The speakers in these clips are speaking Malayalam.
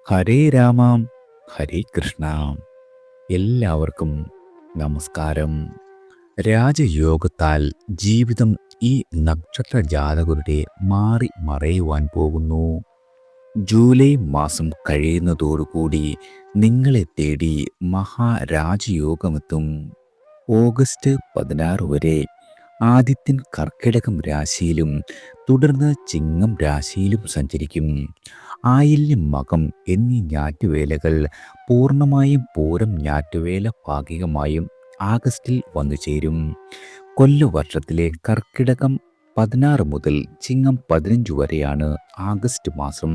ഹരേ രാമാം ഹരേ കൃഷ്ണ. എല്ലാവർക്കും നമസ്കാരം. രാജയോഗത്താൽ ജീവിതം ഈ നക്ഷത്ര ജാതകരുടെ മാറി മറയുവാൻ പോകുന്നു. ജൂലൈ മാസം കഴിയുന്നതോടുകൂടി നിങ്ങളെ തേടി മഹാരാജയോഗമെത്തും. ഓഗസ്റ്റ് 16 വരെ ആദിത്യൻ കർക്കിടകം രാശിയിലും തുടർന്ന് ചിങ്ങം രാശിയിലും സഞ്ചരിക്കും. ആയില്യം മകം എന്നീ ഞാറ്റുവേലകൾ പൂർണ്ണമായും പൂരം ഞാറ്റുവേല ഭാഗികമായും ആഗസ്റ്റിൽ വന്നു ചേരും. കൊല്ലവർഷത്തിലെ കർക്കിടകം 16 മുതൽ ചിങ്ങം 15 വരെയാണ് ആഗസ്റ്റ് മാസം.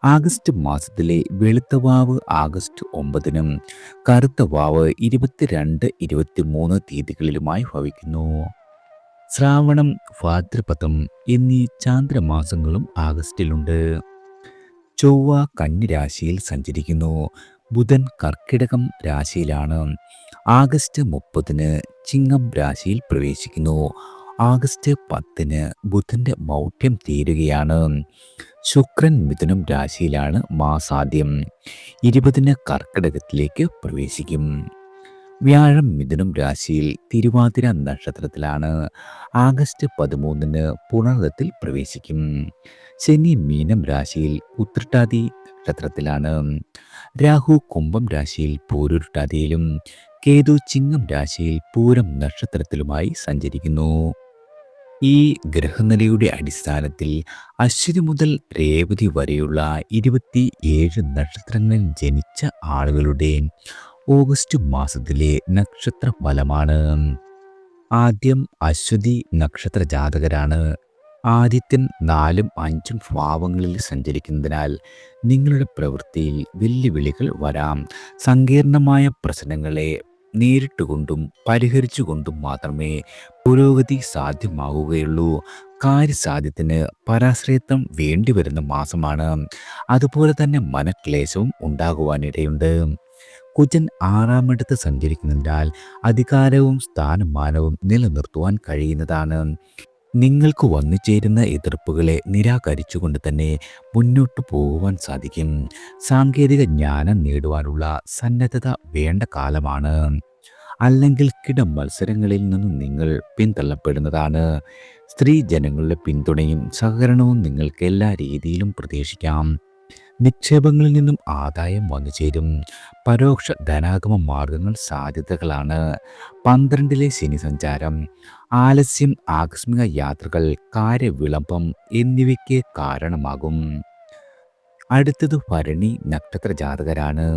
ആഗസ്റ്റ് മാസത്തിലെ വെളുത്ത വാവ് ആഗസ്റ്റ് 9-നും കറുത്ത വാവ് 22, 23 തീയതികളിലുമായി ഭവിക്കുന്നു. ശ്രാവണം, ഭാദ്രപദം എന്നീ ചാന്ദ്രമാസങ്ങളും ആഗസ്റ്റിലുണ്ട്. ചൊവ്വ കന്നി സഞ്ചരിക്കുന്നു. ബുധൻ കർക്കിടകം രാശിയിലാണ്. ആഗസ്റ്റ് 30-ന് ചിങ്ങം രാശിയിൽ പ്രവേശിക്കുന്നു. ആഗസ്റ്റ് 10-ന് ബുധന്റെ മൗഢ്യം തീരുകയാണ്. ശുക്രൻ മിഥുനം രാശിയിലാണ് മാസാദ്യം. 20-ന് കർക്കിടകത്തിലേക്ക് പ്രവേശിക്കും. വ്യാഴം മിഥുനം രാശിയിൽ തിരുവാതിര നക്ഷത്രത്തിലാണ്. ആഗസ്റ്റ് 13-ന് പുണർദത്തിൽ പ്രവേശിക്കും. ശനി മീനം രാശിയിൽ ഉത്രട്ടാതി നക്ഷത്രത്തിലാണ്. രാഹു കുംഭം രാശിയിൽ പൂരുരുട്ടാതിയിലും കേതു ചിങ്ങം രാശിയിൽ പൂരം നക്ഷത്രത്തിലുമായി സഞ്ചരിക്കുന്നു. ഈ ഗ്രഹനിലയുടെ അടിസ്ഥാനത്തിൽ അശ്വതി മുതൽ രേവതി വരെയുള്ള 27 നക്ഷത്രങ്ങളിൽ ജനിച്ച ആളുകളുടെ ഓഗസ്റ്റ് മാസത്തിലെ നക്ഷത്ര ഫലമാണ്. ആദ്യം അശ്വതി നക്ഷത്ര ജാതകരാണ്. ആദിത്യൻ 4ഉം 5ഉം ഭാവങ്ങളിൽ സഞ്ചരിക്കുന്നതിനാൽ നിങ്ങളുടെ പ്രവൃത്തിയിൽ വെല്ലുവിളികൾ വരാം. സങ്കീർണമായ പ്രശ്നങ്ങളെ നേരിട്ടുകൊണ്ടും പരിഹരിച്ചുകൊണ്ടും മാത്രമേ പുരോഗതി സാധ്യമാവുകയുള്ളൂ. കാര്യസാധ്യത്തിന് പരാശ്രയത്വം വേണ്ടിവരുന്ന മാസമാണ്. അതുപോലെ തന്നെ മനക്ലേശവും ഉണ്ടാകുവാനിടയുണ്ട്. കുജൻ 6-ാമിടത്ത് സഞ്ചരിക്കുന്നതിനാൽ അധികാരവും സ്ഥാനമാനവും നിലനിർത്തുവാൻ കഴിയുന്നതാണ്. നിങ്ങൾക്ക് വന്നു ചേരുന്ന എതിർപ്പുകളെ നിരാകരിച്ചുകൊണ്ട് തന്നെ മുന്നോട്ട് പോകുവാൻ സാധിക്കും. സാങ്കേതിക ജ്ഞാനം നേടുവാനുള്ള സന്നദ്ധത വേണ്ട കാലമാണ്. അല്ലെങ്കിൽ മത്സരങ്ങളിൽ നിന്നും നിങ്ങൾ പിന്തള്ളപ്പെടുന്നതാണ്. സ്ത്രീ ജനങ്ങളുടെ പിന്തുണയും സഹകരണവും നിങ്ങൾക്ക് എല്ലാ രീതിയിലും പ്രതീക്ഷിക്കാം. നിക്ഷേപങ്ങളിൽ നിന്നും ആദായം വന്നു ചേരും. പരോക്ഷ ധനാഗമ മാർഗങ്ങൾ സാധ്യതകളാണ്. 12-ലെ ശനി സഞ്ചാരം ആലസ്യം, ആകസ്മിക യാത്രകൾ, കാര്യവിളംബം എന്നിവയ്ക്ക് കാരണമാകും. അടുത്തത് ഭരണി നക്ഷത്ര ജാതകരാണ്.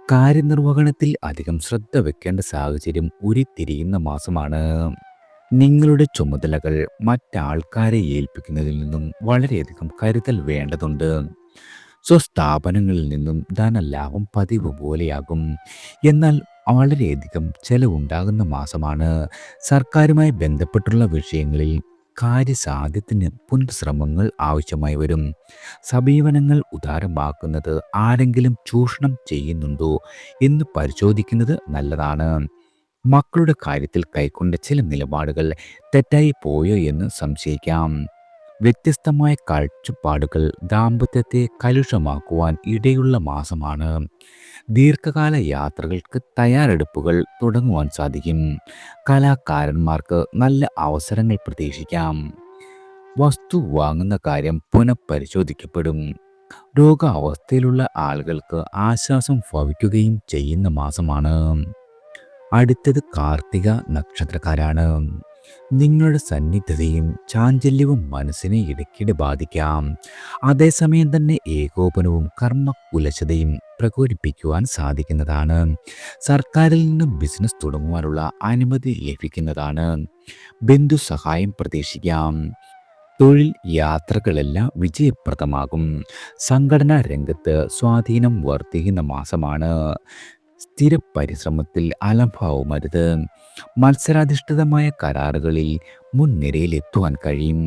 കാര്യനിർവഹണത്തിൽ അധികം ശ്രദ്ധ വെക്കേണ്ട സാഹചര്യം ഉരുത്തിരിയുന്ന മാസമാണ്. നിങ്ങളുടെ ചുമതലകൾ മറ്റാൾക്കാരെ ഏൽപ്പിക്കുന്നതിൽ നിന്നും വളരെയധികം കരുതൽ വേണ്ടതുണ്ട്. സ്വസ്ഥാപനങ്ങളിൽ നിന്നും ധനലാഭം പതിവ് പോലെയാകും. എന്നാൽ വളരെയധികം ചെലവുണ്ടാകുന്ന മാസമാണ്. സർക്കാരുമായി ബന്ധപ്പെട്ടുള്ള വിഷയങ്ങളിൽ കാര്യസാധ്യത്തിന് പുനഃശ്രമങ്ങൾ ആവശ്യമായി വരും. സമീപനങ്ങൾ ഉദാരമാക്കുന്നത് ആരെങ്കിലും ചൂഷണം ചെയ്യുന്നുണ്ടോ എന്ന് പരിശോധിക്കുന്നത് നല്ലതാണ്. മക്കളുടെ കാര്യത്തിൽ കൈക്കൊണ്ട ചില നിലപാടുകൾ തെറ്റായി പോയോ എന്ന് സംശയിക്കാം. വ്യത്യസ്തമായ കാഴ്ചപ്പാടുകൾ ദാമ്പത്യത്തെ കലുഷമാക്കുവാൻ ഇടയുള്ള മാസമാണ്. ദീർഘകാല യാത്രകൾക്ക് തയ്യാറെടുപ്പുകൾ തുടങ്ങുവാൻ സാധിക്കും. കലാകാരന്മാർക്ക് നല്ല അവസരങ്ങൾ പ്രതീക്ഷിക്കാം. വസ്തു വാങ്ങുന്ന കാര്യം പുനഃപരിശോധിക്കപ്പെടും. രോഗാവസ്ഥയിലുള്ള ആളുകൾക്ക് ആശ്വാസം ഭവിക്കുകയും ചെയ്യുന്ന മാസമാണ്. അടുത്തത് കാർത്തിക നക്ഷത്രക്കാരാണ്. നിങ്ങളുടെ സന്നിഗ്ധതയും ചാഞ്ചല്യവും മനസ്സിനെ ഇടയ്ക്കിടെ ബാധിക്കാം. അതേസമയം തന്നെ ഏകോപനവും കർമ്മകുലശതയും പ്രകോപിപ്പിക്കുവാൻ സാധിക്കുന്നതാണ്. സർക്കാരിൽ നിന്നും ബിസിനസ് തുടങ്ങുവാനുള്ള അനുമതി ലഭിക്കുന്നതാണ്. ബന്ധു സഹായം പ്രതീക്ഷിക്കാം. തൊഴിൽ യാത്രകളെല്ലാം വിജയപ്രദമാകും. സംഘടനാ രംഗത്ത് സ്വാധീനം വർദ്ധിക്കുന്ന മാസമാണ്. സ്ഥിര പരിശ്രമത്തിൽ അലംഭാവമരുത്. മത്സരാധിഷ്ഠിതമായ കരാറുകളിൽ മുൻനിരയിലെത്തുവാൻ കഴിയും.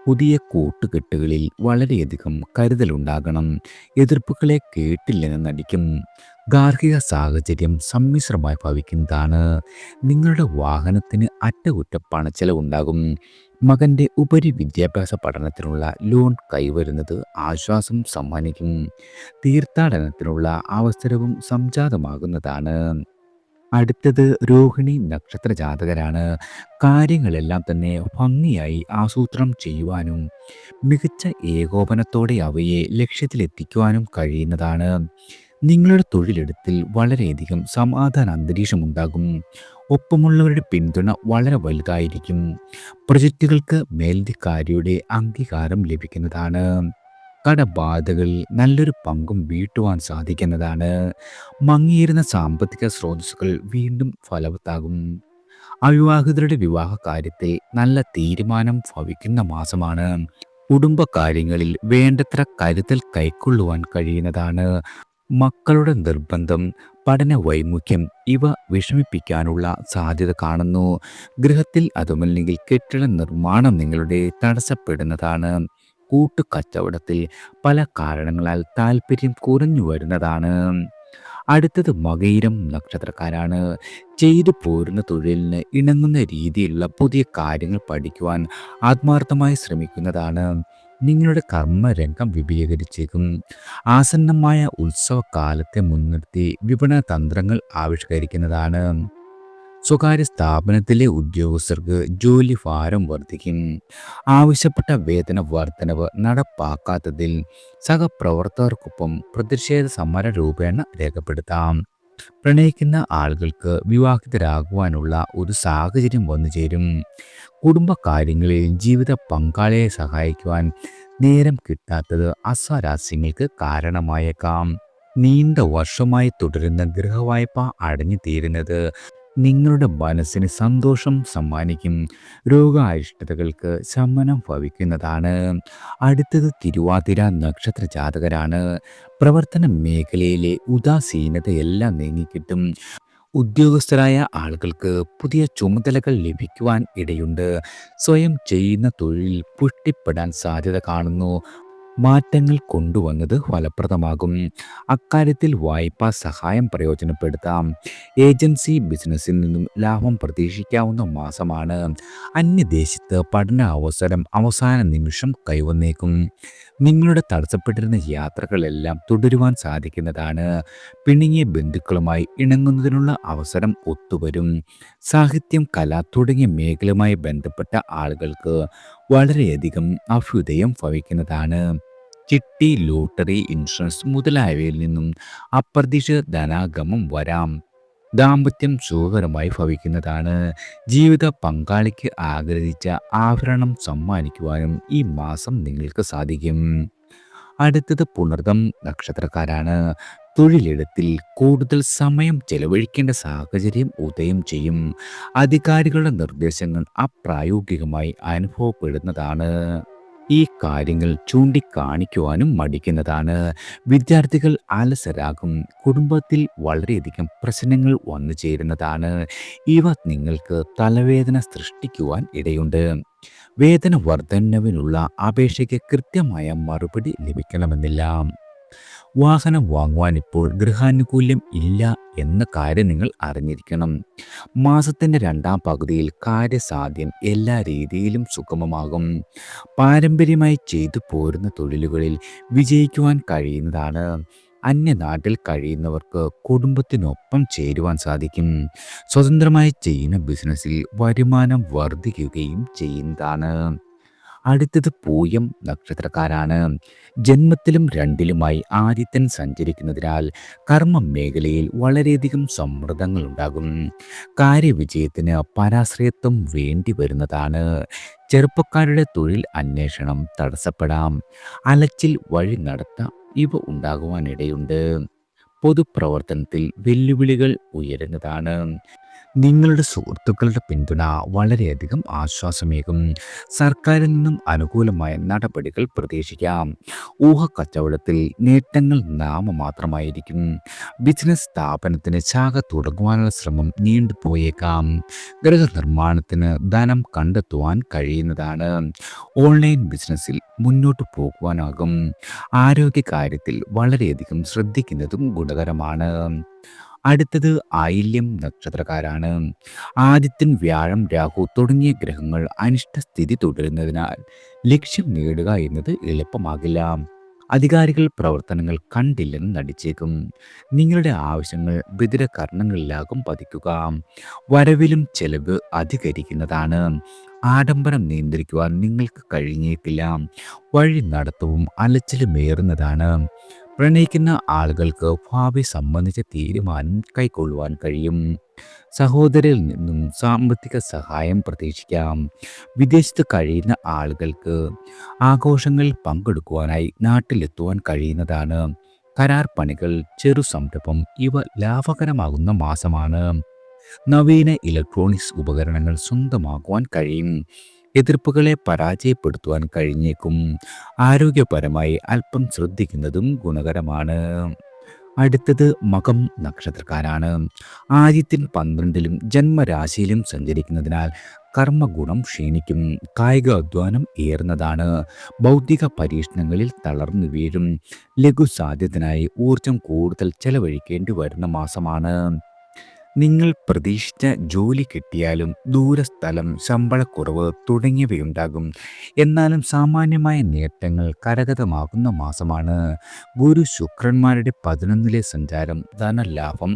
പുതിയ കൂട്ടുകെട്ടുകളിൽ വളരെയധികം കരുതലുണ്ടാകണം. എതിർപ്പുകളെ കേട്ടില്ലെന്ന് നടിക്കും. ഗാർഹിക സാഹചര്യം സമ്മിശ്രമായി ഭവിക്കുന്നതാണ്. നിങ്ങളുടെ വാഹനത്തിന് അറ്റകുറ്റപ്പണച്ചെലവുണ്ടാകും. മകൻ്റെ ഉപരിവിദ്യാഭ്യാസ പഠനത്തിനുള്ള ലോൺ കൈവരുന്നത് ആശ്വാസം സമ്മാനിക്കും. തീർത്ഥാടനത്തിനുള്ള അവസരവും സംജാതമാകുന്നതാണ്. അടുത്തത് രോഹിണി നക്ഷത്ര ജാതകരാണ്. കാര്യങ്ങളെല്ലാം തന്നെ ഭംഗിയായി ആസൂത്രണം ചെയ്യുവാനും മികച്ച ഏകോപനത്തോടെ അവയെ ലക്ഷ്യത്തിലെത്തിക്കുവാനും കഴിയുന്നതാണ്. നിങ്ങളുടെ തൊഴിലിടത്തിൽ വളരെയധികം സമാധാന അന്തരീക്ഷമുണ്ടാകും. ഒപ്പമുള്ളവരുടെ പിന്തുണ വളരെ വലുതായിരിക്കും. പ്രൊജക്റ്റുകൾക്ക് മേലധികാരിയുടെ അംഗീകാരം ലഭിക്കുന്നതാണ്. കടബാധകൾ നല്ലൊരു പങ്കും വീട്ടുവാൻ സാധിക്കുന്നതാണ്. മങ്ങിയിരുന്ന സാമ്പത്തിക സ്രോതസ്സുകൾ വീണ്ടും ഫലവത്താകും. അവിവാഹിതരുടെ വിവാഹ കാര്യത്തിൽ നല്ല തീരുമാനം ഭവിക്കുന്ന മാസമാണ്. കുടുംബകാര്യങ്ങളിൽ വേണ്ടത്ര കരുതൽ കൈക്കൊള്ളുവാൻ കഴിയുന്നതാണ്. മക്കളുടെ നിർബന്ധം, പഠന വൈമുഖ്യം ഇവ വിഷമിപ്പിക്കാനുള്ള സാധ്യത കാണുന്നു. ഗൃഹത്തിൽ അതുമല്ലെങ്കിൽ കെട്ടിട നിർമ്മാണം നിങ്ങളുടെ തടസ്സപ്പെടുന്നതാണ്. കൂട്ടുകച്ചവടത്തിൽ പല കാരണങ്ങളാൽ താല്പര്യം കുറഞ്ഞു വരുന്നതാണ്. അടുത്തത് മകയിരം നക്ഷത്രക്കാരാണ്. ചെയ്തു പോരുന്ന തൊഴിലിന് ഇണങ്ങുന്ന രീതിയിലുള്ള പുതിയ കാര്യങ്ങൾ പഠിക്കുവാൻ ആത്മാർത്ഥമായി ശ്രമിക്കുന്നതാണ്. നിങ്ങളുടെ കർമ്മരംഗം വിപുലീകരിച്ചേക്കും. ആസന്നമായ ഉത്സവകാലത്തെ മുൻനിർത്തി വിപണന തന്ത്രങ്ങൾ ആവിഷ്കരിക്കുന്നതാണ്. സ്വകാര്യ സ്ഥാപനത്തിലെ ഉദ്യോഗസ്ഥർക്ക് ജോലി ഭാരം വർദ്ധിക്കും. ആവശ്യപ്പെട്ട വേതന വർധനവ് നടപ്പാക്കാത്തതിൽ സഹപ്രവർത്തകർക്കൊപ്പം പ്രതിഷേധ സമര രൂപേണ രേഖപ്പെടുത്താം. പ്രണയിക്കുന്ന ആളുകൾക്ക് വിവാഹിതരാകുവാനുള്ള ഒരു സാഹചര്യം വന്നു ചേരും. കുടുംബകാര്യങ്ങളിൽ ജീവിത പങ്കാളിയെ സഹായിക്കുവാൻ നേരം കിട്ടാത്തത് അസ്വാരസ്യങ്ങൾക്ക് കാരണമായേക്കാം. നീണ്ട വർഷമായി തുടരുന്ന ഗൃഹവായ്പ അടഞ്ഞു തീരുന്നത് നിങ്ങളുടെ മനസ്സിന് സന്തോഷം സമ്മാനിക്കും. രോഗാരിഷ്ടതകൾക്ക് ശമനം ഭവിക്കുന്നതാണ്. അടുത്തത് തിരുവാതിര നക്ഷത്ര ജാതകരാണ്. പ്രവർത്തന മേഖലയിലെ ഉദാസീനതയെല്ലാം നീങ്ങിക്കിട്ടും. ഉദ്യോഗസ്ഥരായ ആളുകൾക്ക് പുതിയ ചുമതലകൾ ലഭിക്കുവാൻ ഇടയുണ്ട്. സ്വയം ചെയ്യുന്ന തൊഴിൽ പുഷ്ടിപ്പെടാൻ സാധ്യത കാണുന്നു. മാറ്റങ്ങൾ കൊണ്ടുവന്നത് ഫലപ്രദമാകും. അക്കാര്യത്തിൽ വായ്പാ സഹായം പ്രയോജനപ്പെടുത്താം. ഏജൻസി ബിസിനസ്സിൽ നിന്നും ലാഭം പ്രതീക്ഷിക്കാവുന്ന മാസമാണ്. അന്യദേശത്ത് പഠന അവസരം അവസാന നിമിഷം കൈവന്നേക്കും. നിങ്ങളുടെ തടസ്സപ്പെട്ടിരുന്ന യാത്രകളെല്ലാം തുടരുവാൻ സാധിക്കുന്നതാണ്. പിണങ്ങിയ ബന്ധുക്കളുമായി ഇണങ്ങുന്നതിനുള്ള അവസരം ഒത്തുവരും. സാഹിത്യം, കല തുടങ്ങിയ മേഖലയുമായി ബന്ധപ്പെട്ട ആളുകൾക്ക് വളരെയധികം അഭ്യുദയം ഭവിക്കുന്നതാണ്. ചിട്ടി, ലോട്ടറി, ഇൻഷുറൻസ് മുതലായവയിൽ നിന്നും അപ്രതീക്ഷിത ധനാഗമം വരാം. ദാമ്പത്യം സുഖകരമായി ഭവിക്കുന്നതാണ്. ജീവിത പങ്കാളിക്ക് ആഗ്രഹിച്ച ആഭരണം സമ്മാനിക്കുവാനും ഈ മാസം നിങ്ങൾക്ക് സാധിക്കും. അടുത്തത് പുണർദം നക്ഷത്രക്കാരാണ്. തൊഴിലിടത്തിൽ കൂടുതൽ സമയം ചെലവഴിക്കേണ്ട സാഹചര്യം ഉദയം ചെയ്യും. അധികാരികളുടെ നിർദ്ദേശങ്ങൾ അപ്രായോഗികമായി അനുഭവപ്പെടുന്നതാണ്. ഈ കാര്യങ്ങൾ ചൂണ്ടിക്കാണിക്കുവാനും മടിക്കുന്നതാണ്. വിദ്യാർത്ഥികൾ അലസരാകും. കുടുംബത്തിൽ വളരെയധികം പ്രശ്നങ്ങൾ വന്നു ചേരുന്നതാണ്. ഇവ നിങ്ങൾക്ക് തലവേദന സൃഷ്ടിക്കുവാൻ ഇടയുണ്ട്. വേതന വർധനവിനുള്ള അപേക്ഷയ്ക്ക് കൃത്യമായ മറുപടി ലഭിക്കണമെന്നില്ല. വാഹനം വാങ്ങുവാൻ ഇപ്പോൾ ഗൃഹാനുകൂല്യം ഇല്ല എന്ന കാര്യം നിങ്ങൾ അറിഞ്ഞിരിക്കണം. മാസത്തിൻ്റെ രണ്ടാം പകുതിയിൽ കാര്യസാധ്യം എല്ലാ രീതിയിലും സുഗമമാകും. പാരമ്പര്യമായി ചെയ്തു പോരുന്ന തൊഴിലുകളിൽ വിജയിക്കുവാൻ കഴിയുന്നതാണ്. അന്യനാട്ടിൽ കഴിയുന്നവർക്ക് കുടുംബത്തിനൊപ്പം ചേരുവാൻ സാധിക്കും. സ്വതന്ത്രമായി ചെയ്യുന്ന ബിസിനസ്സിൽ വരുമാനം വർദ്ധിക്കുകയും ചെയ്യുന്നതാണ്. അടുത്തത് പൂയം നക്ഷത്രക്കാരാണ്. ജന്മത്തിലും രണ്ടിലുമായി ആദിത്യൻ സഞ്ചരിക്കുന്നതിനാൽ കർമ്മ മേഖലയിൽ വളരെയധികം സമ്മർദ്ദങ്ങൾ ഉണ്ടാകും. കാര്യവിജയത്തിന് പരാശ്രയത്വം വേണ്ടി വരുന്നതാണ്. ചെറുപ്പക്കാരുടെ തൊഴിൽ അന്വേഷണം തടസ്സപ്പെടാം. അലച്ചിൽ, വഴി നടത്ത ഇവ ഉണ്ടാകുവാനിടയുണ്ട്. പൊതുപ്രവർത്തനത്തിൽ വെല്ലുവിളികൾ ഉയരുന്നതാണ്. നിങ്ങളുടെ സുഹൃത്തുക്കളുടെ പിന്തുണ വളരെയധികം ആശ്വാസമേകും. സർക്കാരിൽ നിന്നും അനുകൂലമായ നടപടികൾ പ്രതീക്ഷിക്കാം. ഊഹക്കച്ചവടത്തിൽ നേട്ടങ്ങൾ നാമമാത്രമായിരിക്കും. ബിസിനസ് സ്ഥാപനത്തിന് ശാഖ തുടങ്ങുവാനുള്ള ശ്രമം നീണ്ടുപോയേക്കാം. ഗൃഹനിർമ്മാണത്തിന് ധനം കണ്ടെത്തുവാൻ കഴിയുന്നതാണ്. ഓൺലൈൻ ബിസിനസ്സിൽ മുന്നോട്ട് പോകുവാനാകും. ആരോഗ്യകാര്യത്തിൽ വളരെയധികം ശ്രദ്ധിക്കുന്നതും ഗുണകരമാണ്. അടുത്തത് ആയില്യം നക്ഷത്രക്കാരാണ്. ആദിത്യൻ, വ്യാഴം, രാഹു തുടങ്ങിയ ഗ്രഹങ്ങൾ അനിഷ്ടസ്ഥിതി തുടരുന്നതിനാൽ ലക്ഷ്യം നേടുക എന്നത് എളുപ്പമാകില്ല. അധികാരികൾ പ്രവർത്തനങ്ങൾ കണ്ടില്ലെന്ന് നടിച്ചേക്കും. നിങ്ങളുടെ ആവശ്യങ്ങൾ ബധിരകർണങ്ങളിലാകും പതിക്കുക. വരവിലും ചെലവ് അധികരിക്കുന്നതാണ്. ആഡംബരം നിയന്ത്രിക്കുവാൻ നിങ്ങൾക്ക് കഴിഞ്ഞേക്കില്ല. വഴി നടത്തവും അലച്ചിലുമേറുന്നതാണ്. പ്രണയിക്കുന്ന ആളുകൾക്ക് ഭാവി സംബന്ധിച്ച തീരുമാനം കൈക്കൊള്ളുവാൻ കഴിയും. സഹോദരിൽ നിന്നും സാമ്പത്തിക സഹായം പ്രതീക്ഷിക്കാം. വിദേശത്ത് കഴിയുന്ന ആളുകൾക്ക് ആഘോഷങ്ങളിൽ പങ്കെടുക്കുവാനായി നാട്ടിലെത്തുവാൻ കഴിയുന്നതാണ്. കരാർ പണികൾ, ചെറു സംരംഭം ഇവ ലാഭകരമാകുന്ന മാസമാണ്. നവീന ഇലക്ട്രോണിക്സ് ഉപകരണങ്ങൾ സ്വന്തമാക്കുവാൻ കഴിയും. എതിർപ്പുകളെ പരാജയപ്പെടുത്തുവാൻ കഴിഞ്ഞേക്കും. ആരോഗ്യപരമായി അല്പം ശ്രദ്ധിക്കുന്നതും ഗുണകരമാണ്. അടുത്തത് മകം നക്ഷത്രക്കാരാണ്. ആദിത്യൻ 12ലും ജന്മരാശിയിലും സഞ്ചരിക്കുന്നതിനാൽ കർമ്മഗുണം ക്ഷീണിക്കും. കായിക അധ്വാനം ഏറുന്നതാണ്. ബൗദ്ധിക പരീക്ഷണങ്ങളിൽ തളർന്നു വീഴും. ലഘു സാധ്യതനായി ഊർജം കൂടുതൽ ചെലവഴിക്കേണ്ടി വരുന്ന മാസമാണ്. നിങ്ങൾ പ്രതീക്ഷിച്ച ജോലി കിട്ടിയാലും ദൂരസ്ഥലം, ശമ്പളക്കുറവ് തുടങ്ങിയവയുണ്ടാകും. എന്നാലും സാമാന്യമായ നേട്ടങ്ങൾ കരഗതമാകുന്ന മാസമാണ്. ഗുരു ശുക്രന്മാരുടെ 11ലെ സഞ്ചാരം ധനലാഭം,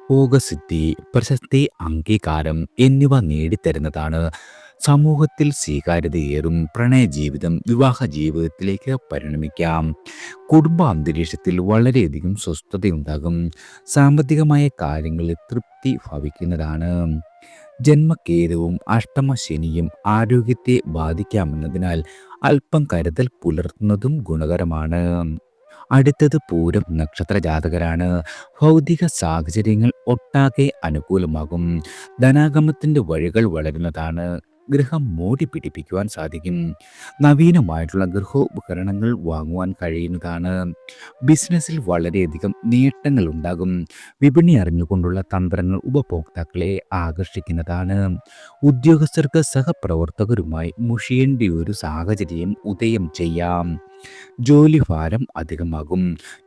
ഭോഗസിദ്ധി, പ്രശസ്തി, അംഗീകാരം എന്നിവ നേടിത്തരുന്നതാണ്. സമൂഹത്തിൽ സ്വീകാര്യതയേറും. പ്രണയജീവിതം വിവാഹ ജീവിതത്തിലേക്ക് പരിണമിക്കാം. കുടുംബ അന്തരീക്ഷത്തിൽ വളരെയധികം സ്വസ്ഥതയുണ്ടാകും. സാമ്പത്തികമായ കാര്യങ്ങളിൽ തൃപ്തി ഭവിക്കുന്നതാണ്. ജന്മകേതുവും അഷ്ടമശനിയും ആരോഗ്യത്തെ ബാധിക്കാമെന്നതിനാൽ അല്പം കരുതൽ പുലർത്തുന്നതും ഗുണകരമാണ്. അടുത്തത് പൂരം നക്ഷത്ര ജാതകരാണ്. ഭൗതിക സാഹചര്യങ്ങൾ ഒട്ടാകെ അനുകൂലമാകും. ധനാഗമത്തിന്റെ വഴികൾ വളരുന്നതാണ്. ഗൃഹം മോടി പിടിപ്പിക്കുവാൻ സാധിക്കും. നവീനമായിട്ടുള്ള ഗൃഹോപകരണങ്ങൾ വാങ്ങുവാൻ കഴിയുന്നതാണ്. ബിസിനസ്സിൽ വളരെയധികം നേട്ടങ്ങൾ ഉണ്ടാകും. വിപണി അറിഞ്ഞുകൊണ്ടുള്ള തന്ത്രങ്ങൾ ഉപഭോക്താക്കളെ ആകർഷിക്കുന്നതാണ്. ഉദ്യോഗസ്ഥർക്ക് സഹപ്രവർത്തകരുമായി മുഷിയേണ്ട ഒരു സാഹചര്യം ഉദയം ചെയ്യാം. ജോലിഭാരം അധികമാകും.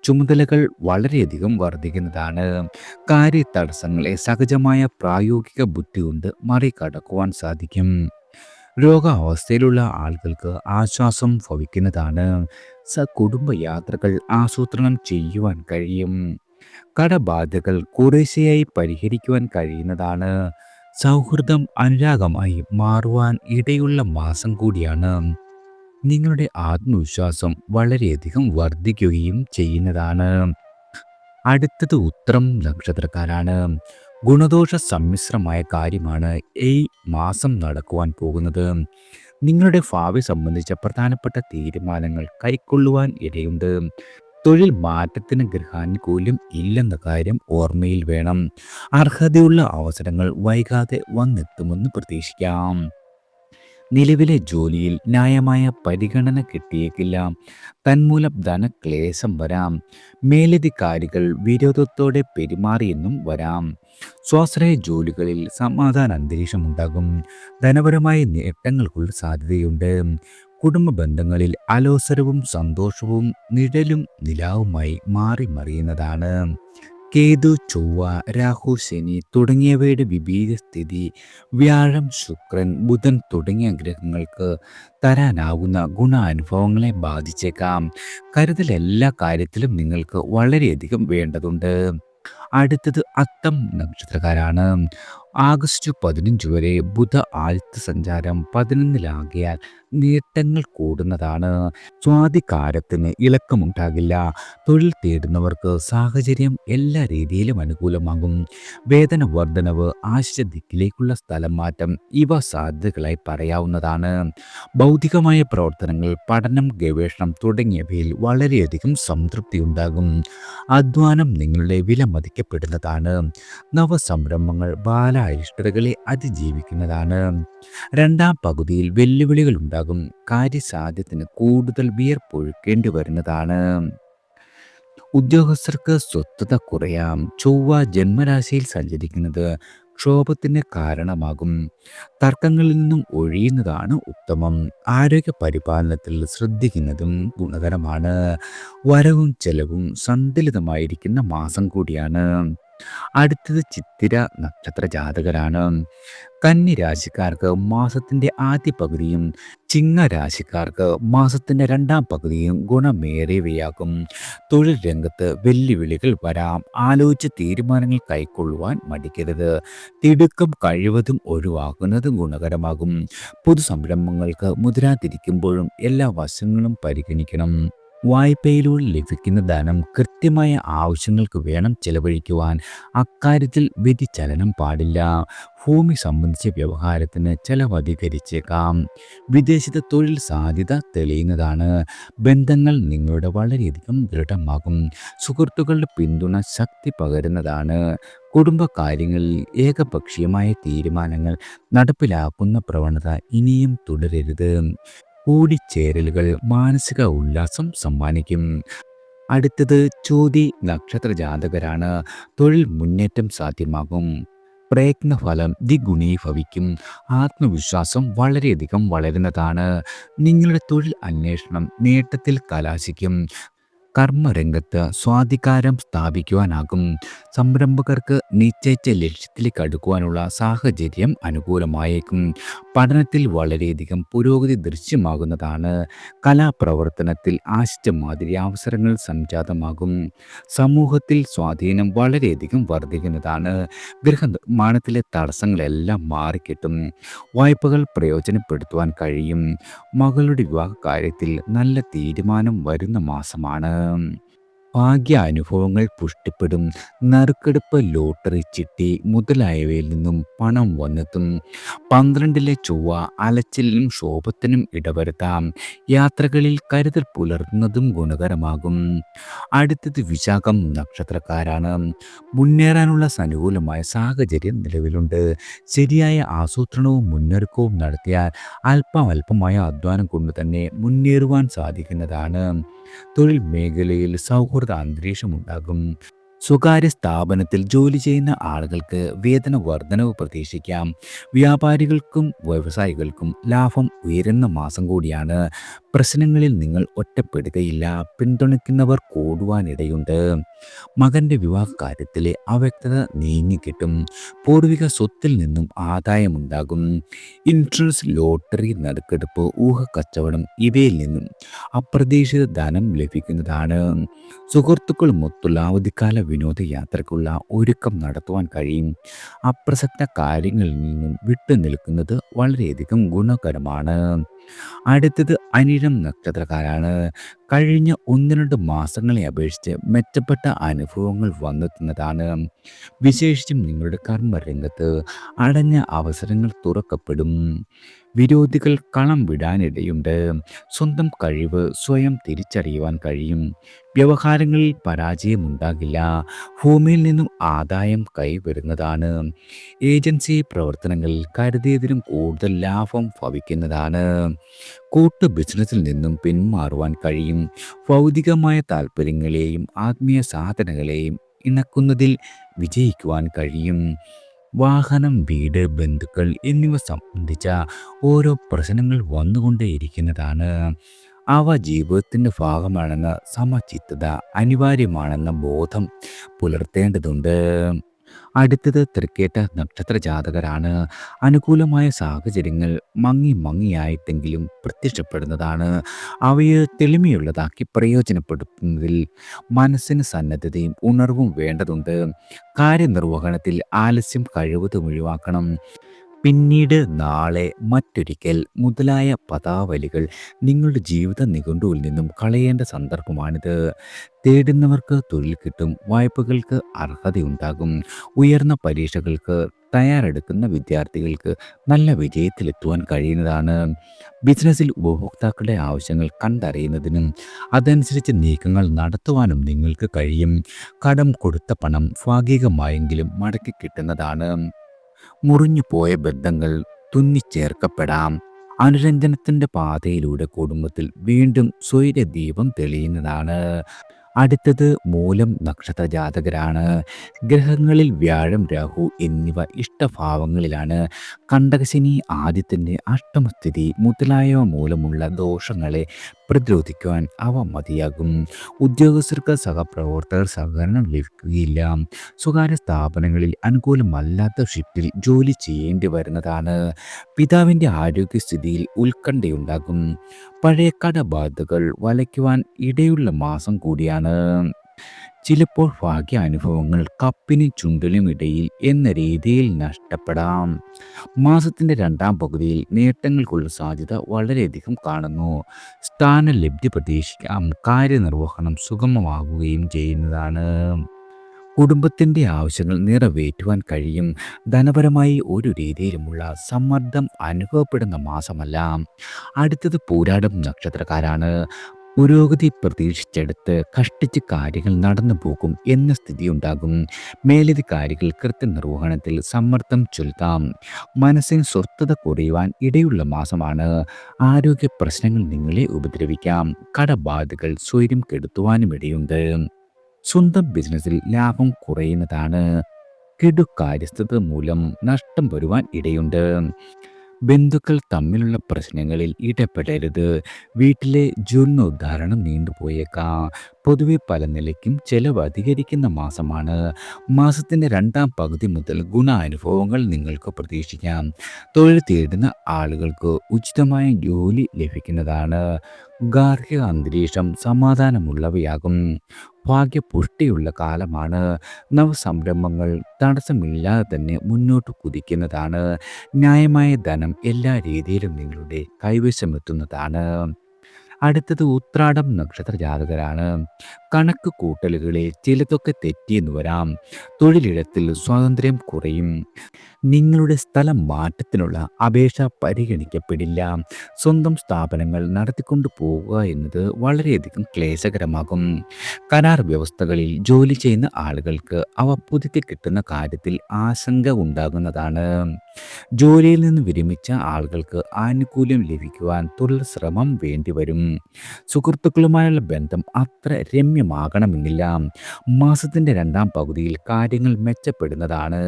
ചുമതലകൾ വളരെയധികം വർദ്ധിക്കുന്നതാണ്. കാര്യതടസ്സങ്ങളെ സഹജമായ പ്രായോഗിക ബുദ്ധി കൊണ്ട് മറികടക്കുവാൻ സാധിക്കും. രോഗാവസ്ഥയിലുള്ള ആളുകൾക്ക് ആശ്വാസം ഭവിക്കുന്നതാണ്. കുടുംബ യാത്രകൾ ആസൂത്രണം ചെയ്യുവാൻ കഴിയും. കടബാധകൾ കുറേശ്ശെയായി പരിഹരിക്കുവാൻ കഴിയുന്നതാണ്. സൗഹൃദം അനുരാഗമായി മാറുവാൻ ഇടയുള്ള മാസം കൂടിയാണ്. നിങ്ങളുടെ ആത്മവിശ്വാസം വളരെയധികം വർദ്ധിക്കുകയും ചെയ്യുന്നതാണ്. അടുത്തത് ഉത്രം നക്ഷത്രക്കാരാണ്. ഗുണദോഷ സമ്മിശ്രമായ കാര്യമാണ് ഈ മാസം നടക്കുവാൻ പോകുന്നത്. നിങ്ങളുടെ ഭാവി സംബന്ധിച്ച പ്രധാനപ്പെട്ട തീരുമാനങ്ങൾ കൈക്കൊള്ളുവാൻ ഇടയുണ്ട്. തൊഴിൽ മാറ്റത്തിന് ഗൃഹാനുകൂല്യം ഇല്ലെന്ന കാര്യം ഓർമ്മയിൽ വേണം. അർഹതയുള്ള അവസരങ്ങൾ വൈകാതെ വന്നെത്തുമെന്ന് പ്രതീക്ഷിക്കാം. നിലവിലെ ജോലിയിൽ ന്യായമായ പരിഗണന കിട്ടിയേക്കില്ല. തന്മൂലം ധനക്ലേശം വരാം. മേലധികാരികൾ വിരോധത്തോടെ പെരുമാറിയെന്നും വരാം. സ്വാശ്രയ ജോലികളിൽ സമാധാന അന്തരീക്ഷം ഉണ്ടാകും. ധനപരമായ നേട്ടങ്ങൾക്കുള്ള സാധ്യതയുണ്ട്. കുടുംബ ബന്ധങ്ങളിൽ അലോസരവും സന്തോഷവും നിഴലും നിലാവുമായി മാറി മറിയുന്നതാണ്. കേതു, ചൊവ്വ, രാഹു, ശനി തുടങ്ങിയവയുടെ വിപരീത സ്ഥിതി വ്യാഴം, ശുക്രൻ, ബുധൻ തുടങ്ങിയ ഗ്രഹങ്ങൾക്ക് തരാനാകുന്ന ഗുണാനുഭവങ്ങളെ ബാധിച്ചേക്കാം. കരുതൽ എല്ലാ കാര്യത്തിലും നിങ്ങൾക്ക് വളരെയധികം വേണ്ടതുണ്ട്. അടുത്തത് അത്തം നക്ഷത്രക്കാരാണ്. ആഗസ്റ്റ് 15 വരെ ബുധ ആദിത്യ സഞ്ചാരം 11-ലാകിയാൽ നേട്ടങ്ങൾ കൂടുന്നതാണ്. സ്വാധികാരത്തിന് ഇളക്കമുണ്ടാകില്ല. തൊഴിൽ തേടുന്നവർക്ക് സാഹചര്യം എല്ലാ രീതിയിലും അനുകൂലമാകും. വേതന വർധനവ്, ആശിച്ച ദിക്കിലേക്കുള്ള സ്ഥലം മാറ്റം ഇവ സാധ്യതകളായി പറയാവുന്നതാണ്. ഭൗതികമായ പ്രവർത്തനങ്ങൾ, പഠനം, ഗവേഷണം തുടങ്ങിയവയിൽ വളരെയധികം സംതൃപ്തി ഉണ്ടാകും. അധ്വാനം നിങ്ങളുടെ വില മതിക്കപ്പെടുന്നതാണ്. നവസംരംഭങ്ങൾ, ബാല അരിഷ്ടതകളെ അതിജീവിക്കുന്നതാണ്. രണ്ടാം പകുതിയിൽ വെല്ലുവിളികൾ ഉണ്ടാകും. കാര്യസാധ്യത്തിന് കൂടുതൽ വിയർപ്പൊഴുക്കേണ്ടി വരുന്നതാണ്. ഉദ്യോഗസ്ഥർക്ക് സ്വസ്ഥത കുറയാം. ചൊവ്വ ജന്മരാശിയിൽ സഞ്ചരിക്കുന്നത് ക്ഷോഭത്തിന് കാരണമാകും. തർക്കങ്ങളിൽ നിന്നും ഒഴിയുന്നതാണ് ഉത്തമം. ആരോഗ്യ പരിപാലനത്തിൽ ശ്രദ്ധിക്കുന്നതും ഗുണകരമാണ്. വരവും ചെലവും സന്തുലിതമായിരിക്കുന്ന മാസം കൂടിയാണ്. അടുത്തത് ചിത്തിര നക്ഷത്ര ജാതകരാണ്. കന്നി രാശിക്കാർക്ക് മാസത്തിന്റെ ആദ്യ പകുതിയും ചിങ്ങ രാശിക്കാർക്ക് മാസത്തിന്റെ രണ്ടാം പകുതിയും ഗുണമേറിയവയാകും. തൊഴിൽ രംഗത്ത് വെല്ലുവിളികൾ വരാം. ആലോചിച്ച് തീരുമാനങ്ങൾ കൈക്കൊള്ളുവാൻ മടിക്കരുത്. തിടുക്കം കഴിവതും ഒഴിവാക്കുന്നത് ഗുണകരമാകും. പുതുസംരംഭങ്ങൾക്ക് മുതിരാതിരിക്കുമ്പോഴും എല്ലാ വശങ്ങളും പരിഗണിക്കണം. വായ്പയിലൂടെ ലഭിക്കുന്ന ധനം കൃത്യമായ ആവശ്യങ്ങൾക്ക് വേണം ചെലവഴിക്കുവാൻ. അക്കാര്യത്തിൽ വ്യതിചലനം പാടില്ല. ഭൂമി സംബന്ധിച്ച വ്യവഹാരത്തിന് ചെലവധികരിച്ചേക്കാം. വിദേശത്ത് തൊഴിൽ സാധ്യത തെളിയുന്നതാണ്. ബന്ധങ്ങൾ നിങ്ങളുടെ വളരെയധികം ദൃഢമാകും. സുഹൃത്തുക്കളുടെ പിന്തുണ ശക്തി പകരുന്നതാണ്. കുടുംബകാര്യങ്ങളിൽ ഏകപക്ഷീയമായ തീരുമാനങ്ങൾ നടപ്പിലാക്കുന്ന പ്രവണത ഇനിയും തുടരരുത്. കൂടിച്ചേരലുകൾ മാനസിക ഉല്ലാസം സമ്മാനിക്കും. അടുത്തത് ചോതി നക്ഷത്ര ജാതകരാണ്. തൊഴിൽ മുന്നേറ്റം സാധ്യമാകും. പ്രയത്നഫലം ദ്വിഗുണീഭവിക്കും. ആത്മവിശ്വാസം വളരെയധികം വളരുന്നതാണ്. നിങ്ങളുടെ തൊഴിൽ അന്വേഷണം നേട്ടത്തിൽ കലാശിക്കും. കർമ്മരംഗത്ത് സ്വാധികാരം സ്ഥാപിക്കുവാനാകും. സംരംഭകർക്ക് നിശ്ചയിച്ച ലക്ഷ്യത്തിലേക്ക് അടുക്കുവാനുള്ള സാഹചര്യം അനുകൂലമായേക്കും. പഠനത്തിൽ വളരെയധികം പുരോഗതി ദൃശ്യമാകുന്നതാണ്. കലാപ്രവർത്തനത്തിൽ ആശിച്ച മാതിരി അവസരങ്ങൾ സംജാതമാകും. സമൂഹത്തിൽ സ്വാധീനം വളരെയധികം വർദ്ധിക്കുന്നതാണ്. ഗൃഹനിർമ്മാണത്തിലെ തടസ്സങ്ങളെല്ലാം മാറിക്കിട്ടും. വായ്പകൾ പ്രയോജനപ്പെടുത്തുവാൻ കഴിയും. മകളുടെ വിവാഹ കാര്യത്തിൽ നല്ല തീരുമാനം വരുന്ന മാസമാണ്. ഭാഗ്യ അനുഭവങ്ങൾ പുഷ്ടിപ്പെടും. നറുക്കെടുപ്പ്, ലോട്ടറി, ചിട്ടി മുതലായവയിൽ നിന്നും പണം വന്നെത്തും. 12-ലെ ചൊവ്വ അലച്ചിലിനും ക്ഷോഭത്തിനും ഇടവരുത്താം. യാത്രകളിൽ കരുതൽ പുലർത്തുന്നതും ഗുണകരമാകും. അടുത്തത് വിശാഖം നക്ഷത്രക്കാരാണ്. മുന്നേറാനുള്ള അനുകൂലമായ സാഹചര്യം നിലവിലുണ്ട്. ശരിയായ ആസൂത്രണവും മുന്നൊരുക്കവും നടത്തിയാൽ അല്പമായ അധ്വാനം കൊണ്ട് തന്നെ മുന്നേറുവാൻ സാധിക്കുന്നതാണ്. തൊഴിൽ മേഖലയിൽ സൗഹൃദ അന്തരീക്ഷമുണ്ടാകും. സ്വകാര്യ സ്ഥാപനത്തിൽ ജോലി ചെയ്യുന്ന ആളുകൾക്ക് വേതന വർധനവ് പ്രതീക്ഷിക്കാം. വ്യാപാരികൾക്കും വ്യവസായികൾക്കും ലാഭം ഉയരുന്ന മാസം കൂടിയാണ്. പ്രശ്നങ്ങളിൽ നിങ്ങൾ ഒറ്റപ്പെടുകയില്ല. പിന്തുണയ്ക്കുന്നവർ കൂടുവാനിടയുണ്ട്. മകൻ്റെ വിവാഹ കാര്യത്തിലെ അവ്യക്തത നീങ്ങിക്കിട്ടും. പൂർവിക സ്വത്തിൽ നിന്നും ആദായമുണ്ടാകും. ഇൻഷുറൻസ്, ലോട്ടറി, നറുക്കെടുപ്പ്, ഊഹക്കച്ചവടം ഇവയിൽ നിന്നും അപ്രതീക്ഷിത ധനം ലഭിക്കുന്നതാണ്. സുഹൃത്തുക്കളുമൊത്തുള്ള അവധിക്കാല വിനോദയാത്രയ്ക്കുള്ള ഒരുക്കം നടത്തുവാൻ കഴിയും. അപ്രസക്ത കാര്യങ്ങളിൽ നിന്നും വിട്ടുനിൽക്കുന്നത് വളരെയധികം ഗുണകരമാണ്. അടുത്തത് അനിഴം നക്ഷത്രക്കാരാണ്. കഴിഞ്ഞ 1-2 മാസങ്ങളെ അപേക്ഷിച്ച് മെച്ചപ്പെട്ട അനുഭവങ്ങൾ വന്നെത്തുന്നതാണ്. വിശേഷിച്ചും നിങ്ങളുടെ കർമ്മരംഗത്ത് അടഞ്ഞ അവസരങ്ങൾ തുറക്കപ്പെടും. വിരോധികൾ കളം വിടാനിടയുണ്ട്. സ്വന്തം കഴിവ് സ്വയം തിരിച്ചറിയുവാൻ കഴിയും. വ്യവഹാരങ്ങളിൽ പരാജയമുണ്ടാകില്ല. ഭൂമിയിൽ നിന്നും ആദായം കൈവരുന്നതാണ്. ഏജൻസി പ്രവർത്തനങ്ങളിൽ കരുതിയതിനും കൂടുതൽ ലാഭം ഭവിക്കുന്നതാണ്. കൂട്ടു ബിസിനസ്സിൽ നിന്നും പിന്മാറുവാൻ കഴിയും. ഭൗതികമായ താല്പര്യങ്ങളെയും ആത്മീയ സാധനങ്ങളെയും ഇണക്കുന്നതിൽ വിജയിക്കുവാൻ കഴിയും. വാഹനം, വീട്, ബന്ധുക്കൾ എന്നിവ സംബന്ധിച്ച ഓരോ പ്രശ്നങ്ങൾ വന്നുകൊണ്ടേയിരിക്കുന്നതാണ്. അവ ജീവിതത്തിൻ്റെ ഭാഗമാണെന്ന സമചിത്തത അനിവാര്യമാണെന്ന ബോധം പുലർത്തേണ്ടതുണ്ട്. അടുത്തത് തൃക്കേട്ട നക്ഷത്ര ജാതകരാണ്. അനുകൂലമായ സാഹചര്യങ്ങൾ മങ്ങിയായിട്ടെങ്കിലും പ്രത്യക്ഷപ്പെടുന്നതാണ്. അവയെ തെളിമയുള്ളതാക്കി പ്രയോജനപ്പെടുത്തുന്നതിൽ മനസ്സിന് സന്നദ്ധതയും ഉണർവും വേണ്ടതുണ്ട്. കാര്യനിർവഹണത്തിൽ ആലസ്യം കഴിവതും ഒഴിവാക്കണം. പിന്നീട്, നാളെ, മറ്റൊരിക്കൽ മുതലായ പദാവലികൾ നിങ്ങളുടെ ജീവിത നിഘണ്ടുവിൽ നിന്നും കളയേണ്ട സന്ദർഭമാണിത്. തേടുന്നവർക്ക് തൊഴിൽ കിട്ടും. വായ്പകൾക്ക് അർഹതയുണ്ടാകും. ഉയർന്ന പരീക്ഷകൾക്ക് തയ്യാറെടുക്കുന്ന വിദ്യാർത്ഥികൾക്ക് നല്ല വിജയത്തിലെത്തുവാൻ കഴിയുന്നതാണ്. ബിസിനസ്സിൽ ഉപഭോക്താക്കളുടെ ആവശ്യങ്ങൾ കണ്ടറിയുന്നതിനും അതനുസരിച്ച് നീക്കങ്ങൾ നടത്തുവാനും നിങ്ങൾക്ക് കഴിയും. കടം കൊടുത്ത പണം ഭാഗികമായെങ്കിലും മടക്കി കിട്ടുന്നതാണ്. മുറിഞ്ഞുപോയ ബന്ധങ്ങൾ തുന്നിച്ചേർക്കപ്പെടാം. അനുരഞ്ജനത്തിൻ്റെ പാതയിലൂടെ കുടുംബത്തിൽ വീണ്ടും സ്വൈരദീപം തെളിയുന്നതാണ്. അടുത്തത് മൂലം നക്ഷത്ര ജാതകരാണ്. ഗ്രഹങ്ങളിൽ വ്യാഴം, രാഹു എന്നിവ ഇഷ്ടഭാവങ്ങളിലാണ്. കണ്ടകശനി, ആദിത്യൻ്റെ അഷ്ടമസ്ഥിതി മുതലായവ മൂലമുള്ള ദോഷങ്ങളെ പ്രതിരോധിക്കുവാൻ അവ മതിയാകും. ഉദ്യോഗസ്ഥർക്ക് സഹപ്രവർത്തകർ സഹകരണം ലഭിക്കുകയില്ല. സ്വകാര്യ സ്ഥാപനങ്ങളിൽ അനുകൂലമല്ലാത്ത ഷിഫ്റ്റിൽ ജോലി ചെയ്യേണ്ടി വരുന്നതാണ്. പിതാവിൻ്റെ ആരോഗ്യസ്ഥിതിയിൽ ഉത്കണ്ഠയുണ്ടാകും. പഴയ കടബാധ്യതകൾ വലയ്ക്കുവാൻ ഇടയുള്ള മാസം കൂടിയാണ്. ചിലപ്പോൾ ഭാഗ്യാനുഭവങ്ങൾ കപ്പിനും ചുണ്ടിനും ഇടയിൽ എന്ന രീതിയിൽ നഷ്ടപ്പെടാം. മാസത്തിൻ്റെ രണ്ടാം പകുതിയിൽ നേട്ടങ്ങൾക്കുള്ള സാധ്യത വളരെയധികം കാണുന്നു. സ്ഥാനലബ്ധി പ്രതീക്ഷിക്കാം. കാര്യനിർവഹണം സുഗമമാകുകയും ചെയ്യുന്നതാണ്. കുടുംബത്തിൻ്റെ ആവശ്യങ്ങൾ നിറവേറ്റുവാൻ കഴിയും. ധനപരമായി ഒരു രീതിയിലുമുള്ള സമ്മർദ്ദം അനുഭവപ്പെടുന്ന മാസമല്ല. അടുത്തത് പൂരാടം നക്ഷത്രക്കാരാണ്. പുരോഗതി പ്രതീക്ഷിച്ചെടുത്ത് കഷ്ടിച്ച് കാര്യങ്ങൾ നടന്നു പോകും എന്ന സ്ഥിതി ഉണ്ടാകും. മേലധികാരികൾ കൃത്യനിർവഹണത്തിൽ സമ്മർദ്ദം ചെലുത്താം. മനസ്സിന് സ്വസ്ഥത കുറയുവാൻ ഇടയുള്ള മാസമാണ്. ആരോഗ്യ പ്രശ്നങ്ങൾ നിങ്ങളെ ഉപദ്രവിക്കാം. കടബാധകൾ സ്വൈര്യം കെടുത്തുവാനും ഇടയുണ്ട്. സ്വന്തം ബിസിനസ്സിൽ ലാഭം കുറയുന്നതാണ്. കെടുകാര്യസ്ഥത മൂലം നഷ്ടം വരുവാൻ ഇടയുണ്ട്. ബന്ധുക്കൾ തമ്മിലുള്ള പ്രശ്നങ്ങളിൽ ഇടപെടരുത്. വീട്ടിലെ ജീർണോദ്ധാരണം നീണ്ടുപോയേക്കാം. പൊതുവെ പല നിലയ്ക്കും ചെലവ് അധികരിക്കുന്ന മാസമാണ്. മാസത്തിൻ്റെ രണ്ടാം പകുതി മുതൽ ഗുണാനുഭവങ്ങൾ നിങ്ങൾക്ക് പ്രതീക്ഷിക്കാം. തൊഴിൽ തേടുന്ന ആളുകൾക്ക് ഉചിതമായ ജോലി ലഭിക്കുന്നതാണ്. ഗാർഹിക അന്തരീക്ഷം സമാധാനമുള്ളവയാകും. ഭാഗ്യപുഷ്ടിയുള്ള കാലമാണ്. നവസംരംഭങ്ങൾ തടസ്സമില്ലാതെ തന്നെ മുന്നോട്ട് കുതിക്കുന്നതാണ്. ന്യായമായ ധനം എല്ലാ രീതിയിലും നിങ്ങളുടെ കൈവശമെത്തുന്നതാണ്. അടുത്തത് ഉത്രാടം നക്ഷത്ര ജാതകരാണ്. കണക്ക് കൂട്ടലുകളിൽ ചിലതൊക്കെ തെറ്റിയെന്ന് വരാം. തൊഴിലിടത്തിൽ സ്വാതന്ത്ര്യം കുറയും. നിങ്ങളുടെ സ്ഥലം മാറ്റത്തിനുള്ള അപേക്ഷ പരിഗണിക്കപ്പെടില്ല. സ്വന്തം സ്ഥാപനങ്ങൾ നടത്തിക്കൊണ്ടു പോകുക എന്നത് വളരെയധികം ക്ലേശകരമാകും. കരാർ വ്യവസ്ഥകളിൽ ജോലി ചെയ്യുന്ന ആളുകൾക്ക് അവ പുതുക്കി കിട്ടുന്ന കാര്യത്തിൽ ആശങ്ക ഉണ്ടാകുന്നതാണ്. ജോലിയിൽ നിന്ന് വിരമിച്ച ആളുകൾക്ക് ആനുകൂല്യം ലഭിക്കുവാൻ തുടർ ശ്രമം വേണ്ടിവരും. സുഹൃത്തുക്കളുമായുള്ള ബന്ധം അത്ര രമ്യമാകണമെന്നില്ല. മാസത്തിൻ്റെ രണ്ടാം പകുതിയിൽ കാര്യങ്ങൾ മെച്ചപ്പെടുന്നതാണ്.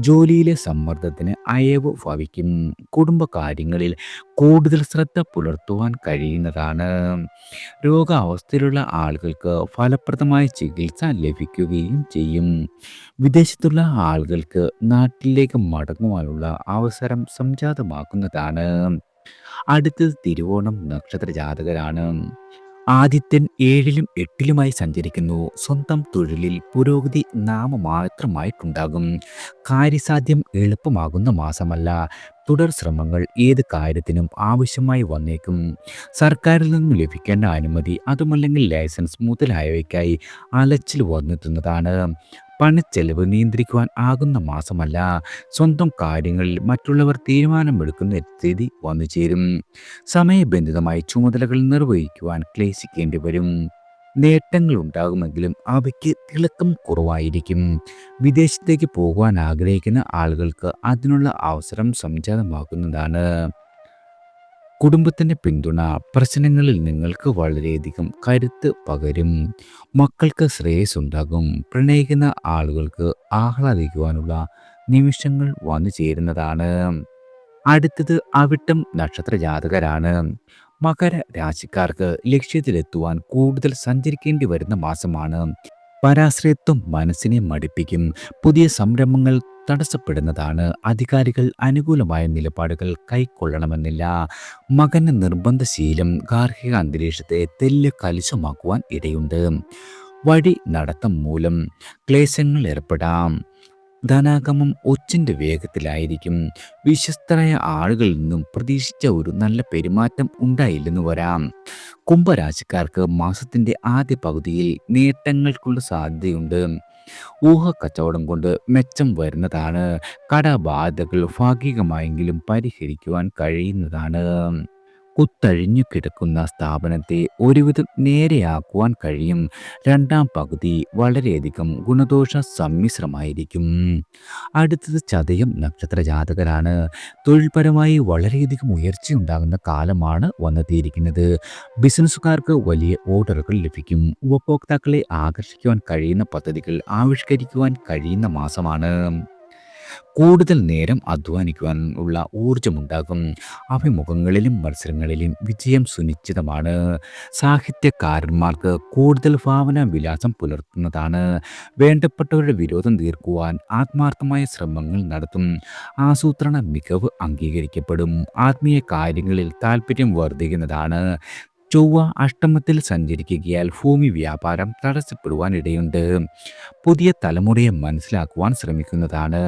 ജോലിയിലെ സമ്മർദ്ദത്തിന് അയവ് ഭവിക്കും. കുടുംബകാര്യങ്ങളിൽ കൂടുതൽ ശ്രദ്ധ പുലർത്തുവാൻ കഴിയുന്നതാണ്. രോഗാവസ്ഥയിലുള്ള ആളുകൾക്ക് ഫലപ്രദമായ ചികിത്സ ലഭിക്കുകയും ചെയ്യും. വിദേശത്തുള്ള ആളുകൾക്ക് നാട്ടിലേക്ക് മടങ്ങുവാനുള്ള അവസരം സംജാതമാക്കുന്നതാണ്. അടുത്തത് തിരുവോണം നക്ഷത്ര ജാതകരാണ്. ആദിത്യൻ 7-ലും 8-ലുമായി സഞ്ചരിക്കുന്നു. സ്വന്തം തൊഴിലിൽ പുരോഗതി നാമമാത്രമായിട്ടുണ്ടാകും. കാര്യസാധ്യം എളുപ്പമാകുന്ന മാസമല്ല. തുടർ ശ്രമങ്ങൾ ഏത് കാര്യത്തിനും ആവശ്യമായി വന്നേക്കും. സർക്കാരിൽ നിന്നും ലഭിക്കേണ്ട അനുമതി, അതുമല്ലെങ്കിൽ ലൈസൻസ് മുതലായവയ്ക്കായി അലച്ചിൽ വന്നെത്തുന്നതാണ്. പണച്ചെലവ് നിയന്ത്രിക്കുവാൻ ആകുന്ന മാസമല്ല. സ്വന്തം കാര്യങ്ങളിൽ മറ്റുള്ളവർ തീരുമാനമെടുക്കുന്ന സ്ഥിതി വന്നു ചേരും. സമയബന്ധിതമായി ചുമതലകൾ നിർവഹിക്കുവാൻ ക്ലേശിക്കേണ്ടി വരും. നേട്ടങ്ങൾ ഉണ്ടാകുമെങ്കിലും അവയ്ക്ക് തിളക്കം കുറവായിരിക്കും. വിദേശത്തേക്ക് പോകുവാൻ ആഗ്രഹിക്കുന്ന ആളുകൾക്ക് അതിനുള്ള അവസരം സംജാതമാകുന്നതാണ്. കുടുംബത്തിൻ്റെ പിന്തുണ പ്രശ്നങ്ങളിൽ നിങ്ങൾക്ക് വളരെയധികം കരുത്ത് പകരും. മക്കൾക്ക് ശ്രേയസ് ഉണ്ടാകും. പ്രണയിക്കുന്ന ആളുകൾക്ക് ആഹ്ലാദിക്കുവാനുള്ള നിമിഷങ്ങൾ വന്നു ചേരുന്നതാണ്. അടുത്തത് അവിട്ടം നക്ഷത്ര ജാതകരാണ്. മകര രാശിക്കാർക്ക് ലക്ഷ്യത്തിലെത്തുവാൻ കൂടുതൽ സഞ്ചരിക്കേണ്ടി വരുന്ന മാസമാണ്. പരാശ്രയത്വം മനസ്സിനെ മടുപ്പിക്കും. പുതിയ സംരംഭങ്ങൾ തടസ്സപ്പെടുന്നതാണ്. അധികാരികൾ അനുകൂലമായ നിലപാടുകൾ കൈക്കൊള്ളണമെന്നില്ല. മകന് നിർബന്ധശീലം ഗാർഹിക അന്തരീക്ഷത്തെ തെല്ല് കലുഷമാക്കുവാൻ ഇടയുണ്ട്. വഴി നടത്തം മൂലം ക്ലേശങ്ങൾ ഏർപ്പെടാം. ധനാഗമം ഒച്ചിൻ്റെ വേഗത്തിലായിരിക്കും. വിശ്വസ്തരായ ആളുകളിൽ നിന്നും പ്രതീക്ഷിച്ച ഒരു നല്ല പെരുമാറ്റം ഉണ്ടായില്ലെന്ന് വരാം. കുംഭരാശിക്കാർക്ക് മാസത്തിൻ്റെ ആദ്യ പകുതിയിൽ നേട്ടങ്ങൾക്കുള്ള സാധ്യതയുണ്ട്. ഊഹക്കച്ചവടം കൊണ്ട് മെച്ചം വരുന്നതാണ്. കടബാധകൾ ഭാഗികമായെങ്കിലും പരിഹരിക്കുവാൻ കഴിയുന്നതാണ്. കുത്തഴിഞ്ഞു കിടക്കുന്ന സ്ഥാപനത്തെ ഒരുവിധം നേരെയാക്കുവാൻ കഴിയും. രണ്ടാം പകുതി വളരെയധികം ഗുണദോഷ സമ്മിശ്രമായിരിക്കും. അടുത്തത് ചതയം നക്ഷത്ര ജാതകരാണ്. തൊഴിൽപരമായി വളരെയധികം ഉയർച്ചയുണ്ടാകുന്ന കാലമാണ് വന്നെത്തിയിരിക്കുന്നത്. ബിസിനസ്സുകാർക്ക് വലിയ ഓർഡറുകൾ ലഭിക്കും. ഉപഭോക്താക്കളെ ആകർഷിക്കുവാൻ കഴിയുന്ന പദ്ധതികൾ ആവിഷ്കരിക്കുവാൻ കഴിയുന്ന മാസമാണ്. കൂടുതൽ നേരം അധ്വാനിക്കുവാൻ ഉള്ള ഊർജമുണ്ടാകും. അഭിമുഖങ്ങളിലും മത്സരങ്ങളിലും വിജയം സുനിശ്ചിതമാണ്. സാഹിത്യകാരന്മാർക്ക് കൂടുതൽ ഭാവനാ വിലാസം പുലർത്തുന്നതാണ്. വേണ്ടപ്പെട്ടവരുടെ വിരോധം തീർക്കുവാൻ ആത്മാർത്ഥമായ ശ്രമങ്ങൾ നടത്തും. ആസൂത്രണ മികവ് അംഗീകരിക്കപ്പെടും. ആത്മീയ കാര്യങ്ങളിൽ താല്പര്യം വർദ്ധിക്കുന്നതാണ്. ചൊവ്വ അഷ്ടമത്തിൽ സഞ്ചരിക്കുകയാൽ ഭൂമി വ്യാപാരം തടസ്സപ്പെടുവാൻ ഇടയുണ്ട്. പുതിയ തലമുറയെ മനസ്സിലാക്കുവാൻ ശ്രമിക്കുന്നതാണ്.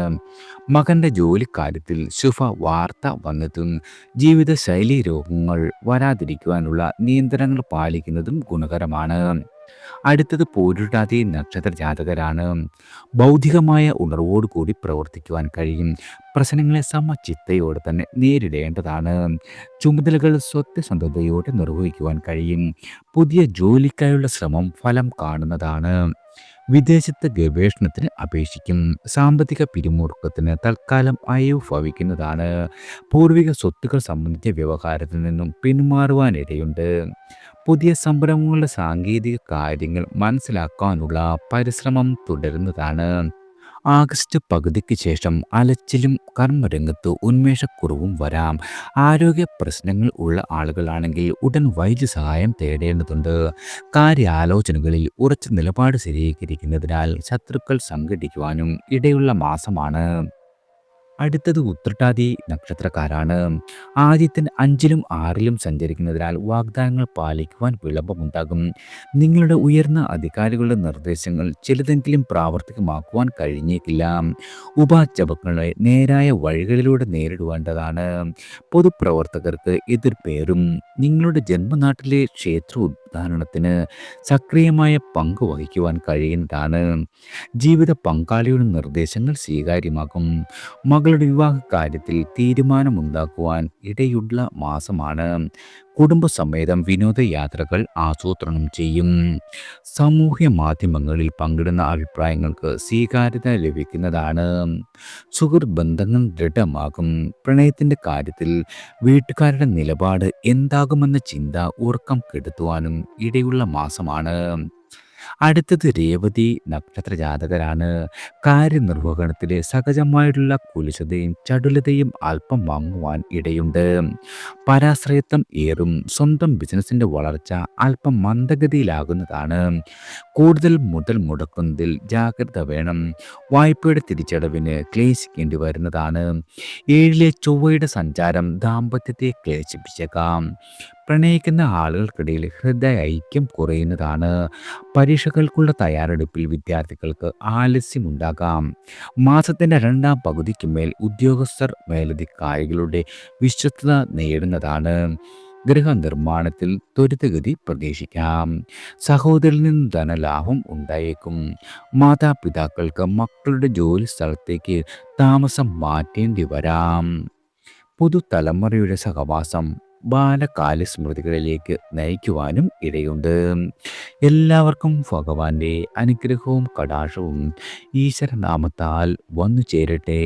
മകൻ്റെ ജോലിക്കാര്യത്തിൽ ശുഭ വാർത്ത വന്നതും ജീവിതശൈലി രോഗങ്ങൾ വരാതിരിക്കുവാനുള്ള നിയന്ത്രണങ്ങൾ പാലിക്കുന്നതും ഗുണകരമാണ്. അടുത്തത് പൂരുരുട്ടാതി നക്ഷത്ര ജാതകരാണ്. ബൗദ്ധികമായ ഉണർവോടുകൂടി പ്രവർത്തിക്കുവാൻ കഴിയും. പ്രശ്നങ്ങളെ സമചിത്തയോടെ തന്നെ നേരിടേണ്ടതാണ്. ചുമതലകൾ സത്യസന്ധതയോടെ നിർവഹിക്കുവാൻ കഴിയും. പുതിയ ജോലിക്കായുള്ള ശ്രമം ഫലം കാണുന്നതാണ്. വിദേശത്ത് ഗവേഷണത്തിന് അപേക്ഷിക്കും. സാമ്പത്തിക പിരിമുറുക്കത്തിന് തൽക്കാലം അയവ് ഭവിക്കുന്നതാണ്. പൂർവിക സ്വത്തുക്കൾ സംബന്ധിച്ച വ്യവഹാരത്തിൽ നിന്നും പിന്മാറുവാനിടയുണ്ട്. പുതിയ സംരംഭങ്ങളുടെ സാങ്കേതിക കാര്യങ്ങൾ മനസ്സിലാക്കാനുള്ള പരിശ്രമം തുടരുന്നതാണ്. ആഗസ്റ്റ് പകുതിക്ക് ശേഷം അലച്ചിലും കർമ്മരംഗത്ത് ഉന്മേഷക്കുറവും വരാം. ആരോഗ്യ പ്രശ്നങ്ങൾ ഉള്ള ആളുകളാണെങ്കിൽ ഉടൻ വൈദ്യസഹായം തേടേണ്ടതുണ്ട്. കാര്യാലോചനകളിൽ ഉറച്ച നിലപാട് സ്ഥിരീകരിക്കുന്നതിനാൽ ശത്രുക്കൾ സംഘടിക്കുവാനും ഇടയുള്ള മാസമാണ്. അടുത്തത് ഉത്രട്ടാതി നക്ഷത്രക്കാരാണ്. ആദ്യത്തിന് 5ലും 6ലും സഞ്ചരിക്കുന്നതിനാൽ വാഗ്ദാനങ്ങൾ പാലിക്കുവാൻ വിളംബമുണ്ടാകും. നിങ്ങളുടെ ഉയർന്ന അധികാരികളുടെ നിർദ്ദേശങ്ങൾ ചിലതെങ്കിലും പ്രാവർത്തികമാക്കുവാൻ കഴിഞ്ഞേക്കില്ല. ഉപാചപങ്ങളെ നേരായ വഴികളിലൂടെ നേരിടുവേണ്ടതാണ്. പൊതുപ്രവർത്തകർക്ക് എതിർപ്പേറും. നിങ്ങളുടെ ജന്മനാട്ടിലെ ക്ഷേത്ര ഉദ്ഘാടനത്തിന് സക്രിയമായ പങ്ക് വഹിക്കുവാൻ കഴിയുന്നതാണ്. ജീവിത പങ്കാളിയുടെ നിർദ്ദേശങ്ങൾ സ്വീകാര്യമാകും. മകളുടെ വിവാഹ കാര്യത്തിൽ തീരുമാനമുണ്ടാക്കുവാൻ ഇടയുള്ള മാസമാണ്. കുടുംബസമേതം വിനോദയാത്രകൾ ആസൂത്രണം ചെയ്യും. സാമൂഹ്യ മാധ്യമങ്ങളിൽ പങ്കിടുന്ന അഭിപ്രായങ്ങൾക്ക് സ്വീകാര്യത ലഭിക്കുന്നതാണ്. സുഹൃത്ത് ബന്ധങ്ങൾ ദൃഢമാകും. പ്രണയത്തിൻ്റെ കാര്യത്തിൽ വീട്ടുകാരുടെ നിലപാട് എന്താകുമെന്ന ചിന്ത ഉറക്കം കെടുത്തുവാനും ഇടയുള്ള മാസമാണ്. അടുത്തത് രേവതി നക്ഷത്ര ജാതകരാണ്. കാര്യനിർവഹണത്തിലെ സഹജമായിട്ടുള്ള കുലിശതയും ചടുലതയും അല്പം വാങ്ങുവാൻ ഇടയുണ്ട്. പരാശ്രയത്വം ഏറും. സ്വന്തം ബിസിനസിൻ്റെ വളർച്ച അല്പം മന്ദഗതിയിലാകുന്നതാണ്. കൂടുതൽ മുതൽ മുടക്കുന്നതിൽ ജാഗ്രത വേണം. വായ്പയുടെ തിരിച്ചടവിന് ക്ലേശിക്കേണ്ടി വരുന്നതാണ്. 7ലെ ചൊവ്വയുടെ സഞ്ചാരം ദാമ്പത്യത്തെ ക്ലേശിപ്പിച്ചേക്കാം. പ്രണയിക്കുന്ന ആളുകൾക്കിടയിൽ ഹൃദയ ഐക്യം കുറയുന്നതാണ്. പരീക്ഷകൾക്കുള്ള തയ്യാറെടുപ്പിൽ വിദ്യാർത്ഥികൾക്ക് ആലസ്യമുണ്ടാകാം. മാസത്തിൻ്റെ രണ്ടാം പകുതിക്ക് മേൽ ഉദ്യോഗസ്ഥർ മേലധികാരികളുടെ വിശ്വസ്തത നേടുന്നതാണ്. ഗൃഹനിർമ്മാണത്തിൽ ത്വരിതഗതി പ്രതീക്ഷിക്കാം. സഹോദരിൽ നിന്ന് ധനലാഭം ഉണ്ടായേക്കും. മാതാപിതാക്കൾക്ക് മക്കളുടെ ജോലി സ്ഥലത്തേക്ക് താമസം മാറ്റേണ്ടി വരാം. പുതുതലമുറയുടെ സഹവാസം ബാലകാല സ്മൃതികളിലേക്ക് നയിക്കുവാനും ഇടയുണ്ട്. എല്ലാവർക്കും ഭഗവാന്റെ അനുഗ്രഹവും കടാക്ഷവും ഈശ്വരനാമത്താൽ വന്നു ചേരട്ടെ.